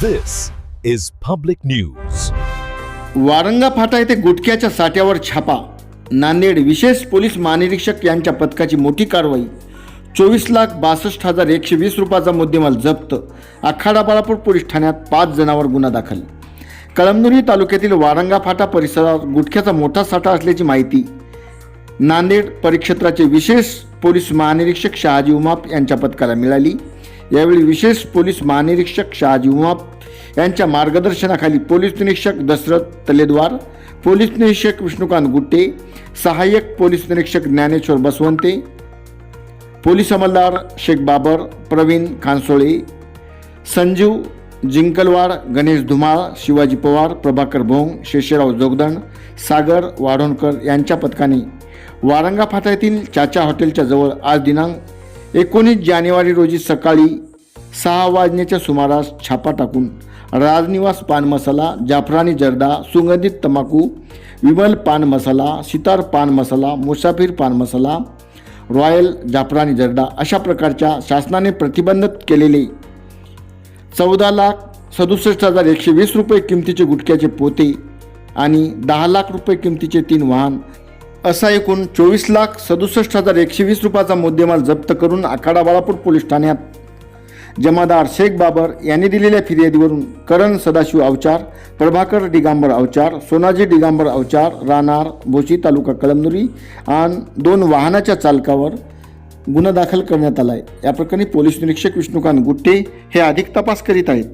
This is public news. Waranga फाटा येथे गुटख्याच्या साठ्यावर छापा. नांदेड विशेष पोलीस महानिरीक्षक यांच्या पथकाची मोठी कारवाई. 24,62,120 रुपयाचा मुद्देमाल जप्त. आखाडा बाळापूर पोलीस ठाण्यात 5 जणांवर गुन्हा दाखल. कळमनुरी तालुक्यातील वारंगा फाटा परिसरात गुटख्याचा मोठा साठा असल्याची माहिती नांदेड परिक्षेत्राचे विशेष पोलीस महानिरीक्षक शहाजी उमाप यांच्या पथकाला मिळाली. यावेळी विशेष पोलीस महानिरीक्षक शहाजी उमाप यांच्या मार्गदर्शनाखाली पोलीस निरीक्षक दशरथ तलेद्वार, पोलीस निरीक्षक विष्णुकांत गुट्टे, सहाय्यक पोलीस निरीक्षक ज्ञानेश्वर बसवंते, पोलीस अंमलदार शेख बाबर, प्रवीण खानसोळे, संजीव जिंकलवाड, गणेश धुमाळ, शिवाजी पवार, प्रभाकर भोंग, शेषराव जोगदंड, सागर वाढोणकर यांच्या पथकाने वारंगा फाटा येथील चाचा हॉटेलच्या जवळ आज दिनांक 19 जानेवारी रोजी सकाळी 6 वाजण्याच्या सुमारास छापा टाकून राजनिवास पान मसाला, जाफरानी जर्दा, सुगंधित तंबाखू, विमल पान मसाला, सितार पान मसाला, मुसाफिर पान मसाला, रॉयल जाफरानी जर्दा अशा प्रकारच्या शासनाने प्रतिबंधित केलेले 14,67,120 रुपये किमतीचे गुटख्याचे पोते आणि 10 लाख रुपये किमतीचे 3 वाहन असा एकूण 24,67,120 रुपयाचा मुद्देमाल जप्त करून आखाडा बाळापूर पोलीस ठाण्यात जमादार शेख बाबर यांनी दिलेल्या फिर्यादीवरून करण सदाशिव अवचार, प्रभाकर दिगांबर अवचार, सोनाजी दिगांबर अवचार, राहणार भोशी तालुका कळमनुरी आणि 2 वाहनाच्या चालकावर गुन्हा दाखल करण्यात आला आहे. या प्रकरणी पोलीस निरीक्षक विष्णुकांत गुट्टे हे अधिक तपास करीत आहेत.